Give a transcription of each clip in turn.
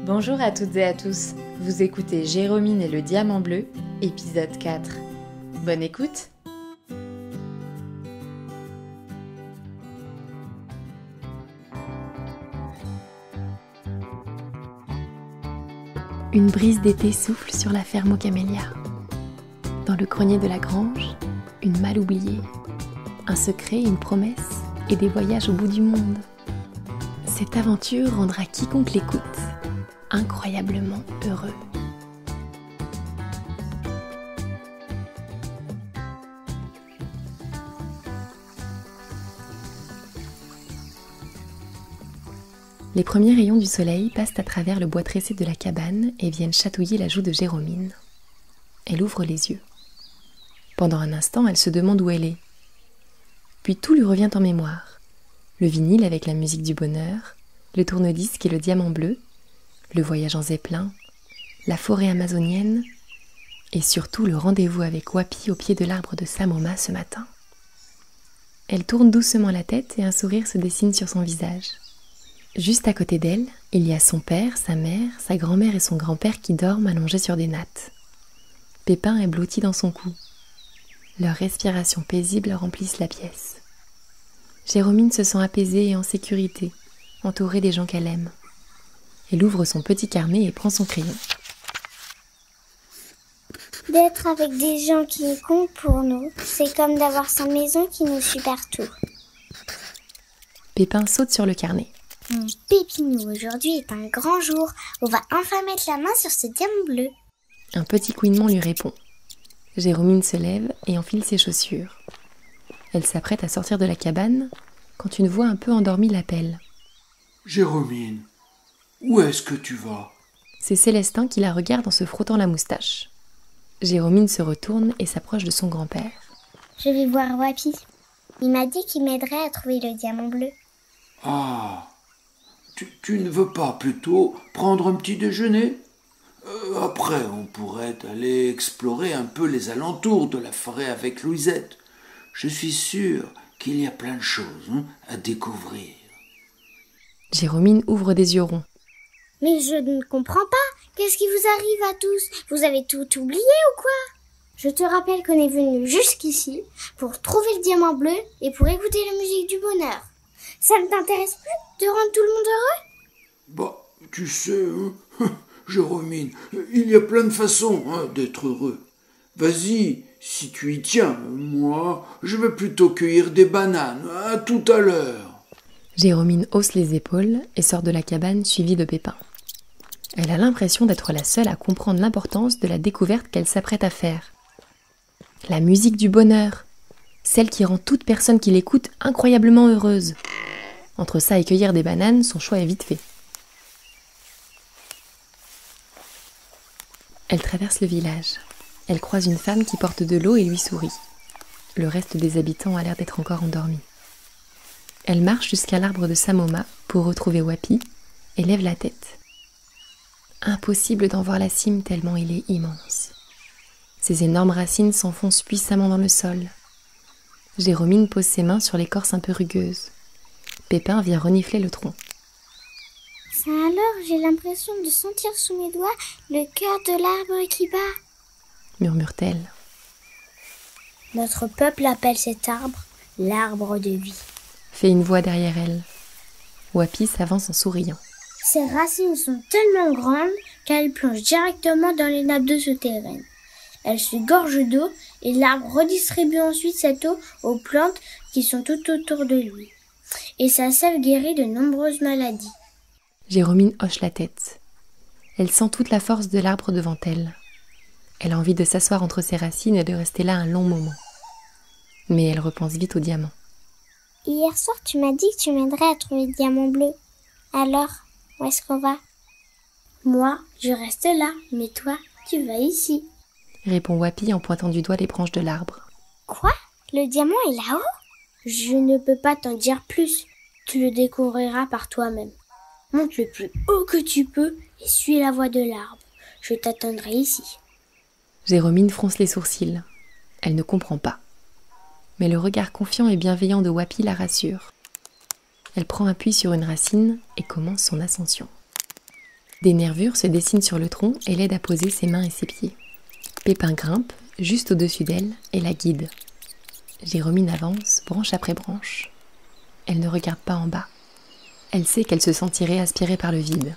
Bonjour à toutes et à tous, vous écoutez Jérômine et le Diamant Bleu, épisode 4. Bonne écoute! Une brise d'été souffle sur la ferme aux camélias. Dans le grenier de la grange, une malle oubliée, un secret, une promesse et des voyages au bout du monde. Cette aventure rendra quiconque l'écoute incroyablement heureux. Les premiers rayons du soleil passent à travers le bois tressé de la cabane et viennent chatouiller la joue de Jérômine. Elle ouvre les yeux. Pendant un instant, elle se demande où elle est. Puis tout lui revient en mémoire. Le vinyle avec la musique du bonheur, le tourne-disque et le diamant bleu, le voyage en zeppelin, la forêt amazonienne et surtout le rendez-vous avec Wapi au pied de l'arbre de Samoma ce matin. Elle tourne doucement la tête et un sourire se dessine sur son visage. Juste à côté d'elle, il y a son père, sa mère, sa grand-mère et son grand-père qui dorment allongés sur des nattes. Pépin est blotti dans son cou. Leurs respirations paisibles remplissent la pièce. Jérômine se sent apaisée et en sécurité, entourée des gens qu'elle aime. Elle ouvre son petit carnet et prend son crayon. D'être avec des gens qui comptent pour nous, c'est comme d'avoir sa maison qui nous suit partout. Pépin saute sur le carnet. Pépinou, aujourd'hui est un grand jour. On va enfin mettre la main sur ce diamant bleu. Un petit couinement lui répond. Jérômine se lève et enfile ses chaussures. Elle s'apprête à sortir de la cabane quand une voix un peu endormie l'appelle. « Jérômine, où est-ce que tu vas ?» C'est Célestin qui la regarde en se frottant la moustache. Jérômine se retourne et s'approche de son grand-père. Je vais voir Wapi. Il m'a dit qu'il m'aiderait à trouver le diamant bleu. « Ah, tu ne veux pas plutôt prendre un petit déjeuner ? Après, on pourrait aller explorer un peu les alentours de la forêt avec Louisette. Je suis sûr qu'il y a plein de choses à découvrir. » Jérômine ouvre des yeux ronds. « Mais je ne comprends pas. Qu'est-ce qui vous arrive à tous ? Vous avez tout oublié ou quoi ? Je te rappelle qu'on est venu jusqu'ici pour trouver le diamant bleu et pour écouter la musique du bonheur. Ça ne t'intéresse plus de rendre tout le monde heureux ? Bah, tu sais, Jérômine, il y a plein de façons d'être heureux. Vas-y, si tu y tiens, moi, je vais plutôt cueillir des bananes. À tout à l'heure. Jérômine hausse les épaules et sort de la cabane suivie de Pépin. Elle a l'impression d'être la seule à comprendre l'importance de la découverte qu'elle s'apprête à faire. La musique du bonheur, celle qui rend toute personne qui l'écoute incroyablement heureuse. Entre ça et cueillir des bananes, son choix est vite fait. Elle traverse le village. Elle croise une femme qui porte de l'eau et lui sourit. Le reste des habitants a l'air d'être encore endormis. Elle marche jusqu'à l'arbre de Samoma pour retrouver Wapi et lève la tête. Impossible d'en voir la cime tellement il est immense. Ses énormes racines s'enfoncent puissamment dans le sol. Jérômine pose ses mains sur l'écorce un peu rugueuse. Pépin vient renifler le tronc. Ça alors, j'ai l'impression de sentir sous mes doigts le cœur de l'arbre qui bat, murmure-t-elle. Notre peuple appelle cet arbre l'arbre de vie, fait une voix derrière elle. Wapi s'avance en souriant. Ses racines sont tellement grandes qu'elles plongent directement dans les nappes d'eau souterraines. Elles se gorgent d'eau et l'arbre redistribue ensuite cette eau aux plantes qui sont tout autour de lui. Et sa sève guérit de nombreuses maladies. Jérômine hoche la tête. Elle sent toute la force de l'arbre devant elle. Elle a envie de s'asseoir entre ses racines et de rester là un long moment. Mais elle repense vite au diamant. Hier soir, tu m'as dit que tu m'aiderais à trouver le diamant bleu. Alors, où est-ce qu'on va ? Moi, je reste là, mais toi, tu vas ici, répond Wapi en pointant du doigt les branches de l'arbre. Quoi ? Le diamant est là-haut ? Je ne peux pas t'en dire plus. Tu le découvriras par toi-même. Monte le plus haut que tu peux et suis la voie de l'arbre. Je t'attendrai ici. Jérômine fronce les sourcils. Elle ne comprend pas. Mais le regard confiant et bienveillant de Wapi la rassure. Elle prend appui sur une racine et commence son ascension. Des nervures se dessinent sur le tronc et l'aident à poser ses mains et ses pieds. Pépin grimpe, juste au-dessus d'elle, et la guide. Jérômine avance, branche après branche. Elle ne regarde pas en bas. Elle sait qu'elle se sentirait aspirée par le vide.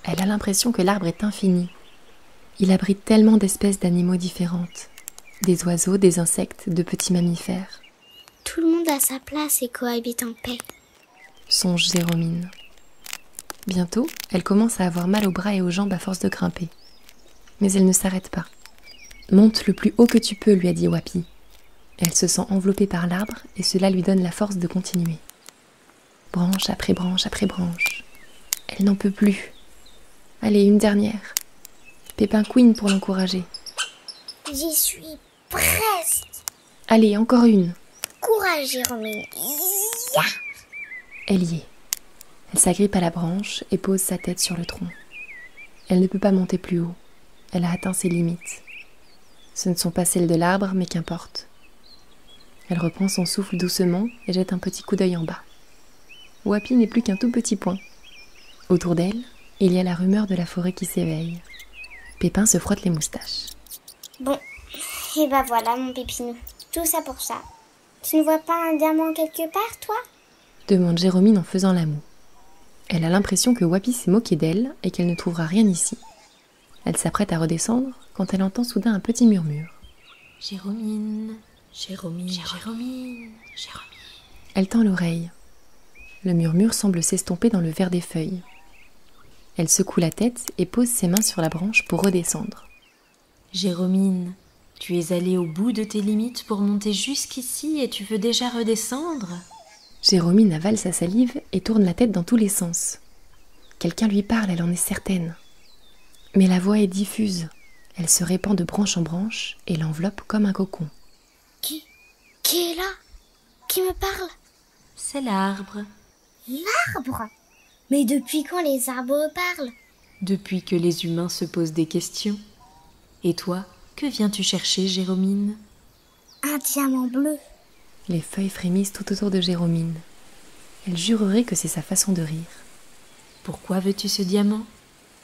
Elle a l'impression que l'arbre est infini. Il abrite tellement d'espèces d'animaux différentes. Des oiseaux, des insectes, de petits mammifères. Tout le monde a sa place et cohabite en paix. Songe Jérômine. Bientôt, elle commence à avoir mal aux bras et aux jambes à force de grimper. Mais elle ne s'arrête pas. « Monte le plus haut que tu peux », lui a dit Wapi. Elle se sent enveloppée par l'arbre et cela lui donne la force de continuer. Branche après branche après branche. Elle n'en peut plus. Allez, une dernière. Pépin couine pour l'encourager. J'y suis presque. Allez, encore une. Courage, Jérômine. Ya. Elle y est. Elle s'agrippe à la branche et pose sa tête sur le tronc. Elle ne peut pas monter plus haut. Elle a atteint ses limites. Ce ne sont pas celles de l'arbre, mais qu'importe. Elle reprend son souffle doucement et jette un petit coup d'œil en bas. Wapi n'est plus qu'un tout petit point. Autour d'elle, il y a la rumeur de la forêt qui s'éveille. Pépin se frotte les moustaches. Bon, et ben voilà mon pépinou. Tout ça pour ça. Tu ne vois pas un diamant quelque part, toi ? Demande Jérômine en faisant la moue. Elle a l'impression que Wapi s'est moqué d'elle et qu'elle ne trouvera rien ici. Elle s'apprête à redescendre quand elle entend soudain un petit murmure. Jérômine, Jérômine, Jérômine, Jérômine. Elle tend l'oreille. Le murmure semble s'estomper dans le vert des feuilles. Elle secoue la tête et pose ses mains sur la branche pour redescendre. Jérômine, tu es allée au bout de tes limites pour monter jusqu'ici et tu veux déjà redescendre ? Jérômine avale sa salive et tourne la tête dans tous les sens. Quelqu'un lui parle, elle en est certaine. Mais la voix est diffuse. Elle se répand de branche en branche et l'enveloppe comme un cocon. Qui est là ? Qui me parle ? C'est l'arbre. L'arbre ? Mais depuis quand les arbres parlent ? Depuis que les humains se posent des questions. Et toi, que viens-tu chercher, Jérômine ? Un diamant bleu. Les feuilles frémissent tout autour de Jérômine. Elle jurerait que c'est sa façon de rire. Pourquoi veux-tu ce diamant ?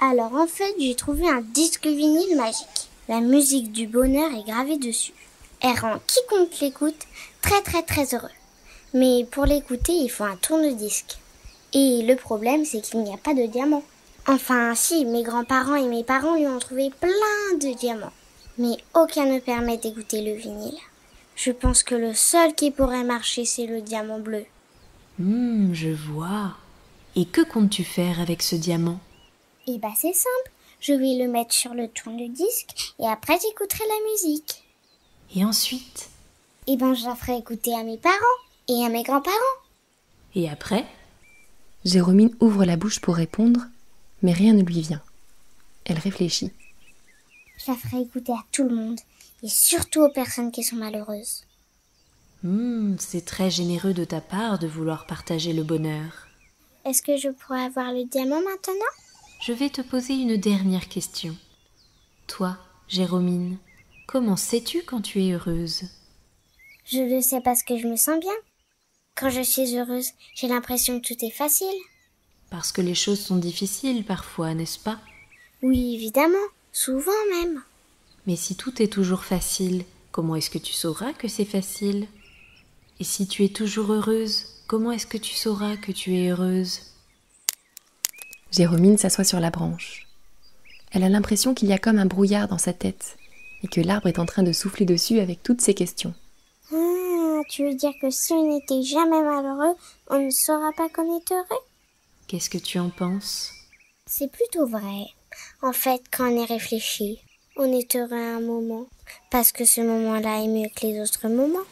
Alors en fait, j'ai trouvé un disque vinyle magique. La musique du bonheur est gravée dessus. Elle rend quiconque l'écoute très très très heureux. Mais pour l'écouter, il faut un tourne-disque. Et le problème, c'est qu'il n'y a pas de diamant. Enfin si, mes grands-parents et mes parents lui ont trouvé plein de diamants. Mais aucun ne permet d'écouter le vinyle. Je pense que le seul qui pourrait marcher, c'est le diamant bleu. Je vois. Et que comptes-tu faire avec ce diamant ? Eh ben c'est simple, je vais le mettre sur le tourne-disque et après j'écouterai la musique. Et ensuite ? Eh ben je la ferai écouter à mes parents et à mes grands-parents. Et après ? Jérômine ouvre la bouche pour répondre, mais rien ne lui vient. Elle réfléchit. Je la ferai écouter à tout le monde et surtout aux personnes qui sont malheureuses. C'est très généreux de ta part de vouloir partager le bonheur. Est-ce que je pourrais avoir le diamant maintenant ? Je vais te poser une dernière question. Toi, Jérômine, comment sais-tu quand tu es heureuse ? Je le sais parce que je me sens bien. Quand je suis heureuse, j'ai l'impression que tout est facile. Parce que les choses sont difficiles parfois, n'est-ce pas ? Oui, évidemment, souvent même. Mais si tout est toujours facile, comment est-ce que tu sauras que c'est facile ? Et si tu es toujours heureuse, comment est-ce que tu sauras que tu es heureuse ? Jérômine s'assoit sur la branche. Elle a l'impression qu'il y a comme un brouillard dans sa tête et que l'arbre est en train de souffler dessus avec toutes ses questions. Tu veux dire que si on n'était jamais malheureux, on ne saura pas qu'on est heureux ? Qu'est-ce que tu en penses ? C'est plutôt vrai. En fait, quand on y réfléchit, on est heureux à un moment, parce que ce moment-là est mieux que les autres moments.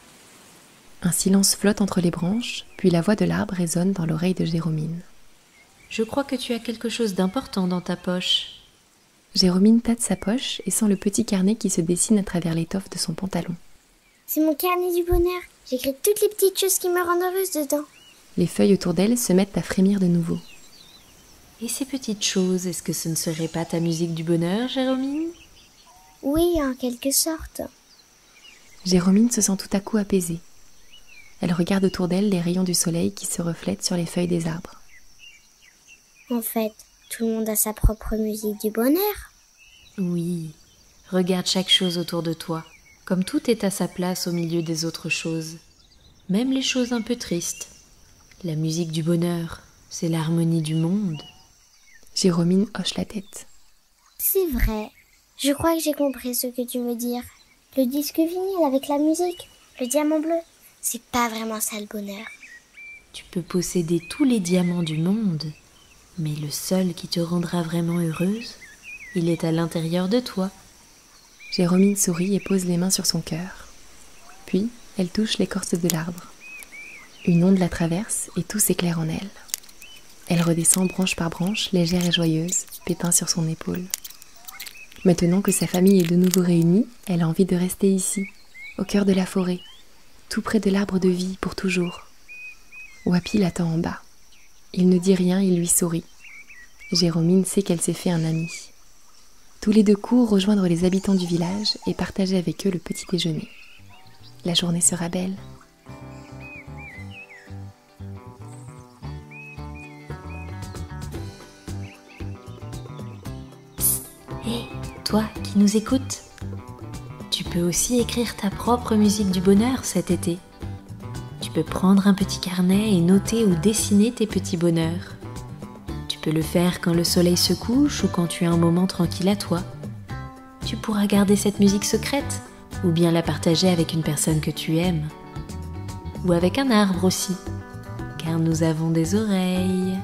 Un silence flotte entre les branches, puis la voix de l'arbre résonne dans l'oreille de Jérômine. Je crois que tu as quelque chose d'important dans ta poche. Jérômine tâte sa poche et sent le petit carnet qui se dessine à travers l'étoffe de son pantalon. C'est mon carnet du bonheur. J'écris toutes les petites choses qui me rendent heureuse dedans. Les feuilles autour d'elle se mettent à frémir de nouveau. Et ces petites choses, est-ce que ce ne serait pas ta musique du bonheur, Jérômine ? Oui, en quelque sorte. Jérômine se sent tout à coup apaisée. Elle regarde autour d'elle les rayons du soleil qui se reflètent sur les feuilles des arbres. En fait, Tout le monde a sa propre musique du bonheur. Oui, regarde chaque chose autour de toi, comme tout est à sa place au milieu des autres choses, même les choses un peu tristes. La musique du bonheur, c'est l'harmonie du monde. Jérômine hoche la tête. C'est vrai. Je crois que j'ai compris ce que tu veux dire. Le disque vinyle avec la musique, le diamant bleu, c'est pas vraiment ça le bonheur. Tu peux posséder tous les diamants du monde, mais le seul qui te rendra vraiment heureuse, il est à l'intérieur de toi. Jérômine sourit et pose les mains sur son cœur. Puis, elle touche l'écorce de l'arbre. Une onde la traverse et tout s'éclaire en elle. Elle redescend branche par branche, légère et joyeuse, Pépin sur son épaule. Maintenant que sa famille est de nouveau réunie, elle a envie de rester ici, au cœur de la forêt, tout près de l'arbre de vie pour toujours. Wapi l'attend en bas. Il ne dit rien, il lui sourit. Jérômine sait qu'elle s'est fait un ami. Tous les deux courent rejoindre les habitants du village et partager avec eux le petit déjeuner. La journée sera belle. Hé, toi qui nous écoutes, tu peux aussi écrire ta propre musique du bonheur cet été. Tu peux prendre un petit carnet et noter ou dessiner tes petits bonheurs. Tu peux le faire quand le soleil se couche ou quand tu as un moment tranquille à toi. Tu pourras garder cette musique secrète ou bien la partager avec une personne que tu aimes. Ou avec un arbre aussi, car nous avons des oreilles.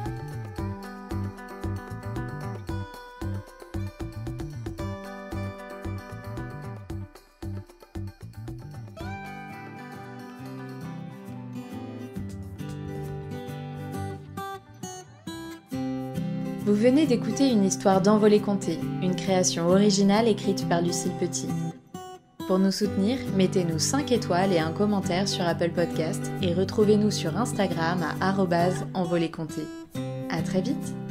Vous venez d'écouter une histoire d'Envolée Conté, une création originale écrite par Lucille Petit. Pour nous soutenir, mettez-nous 5 étoiles et un commentaire sur Apple Podcast et retrouvez-nous sur Instagram à @envoléconté. À très vite!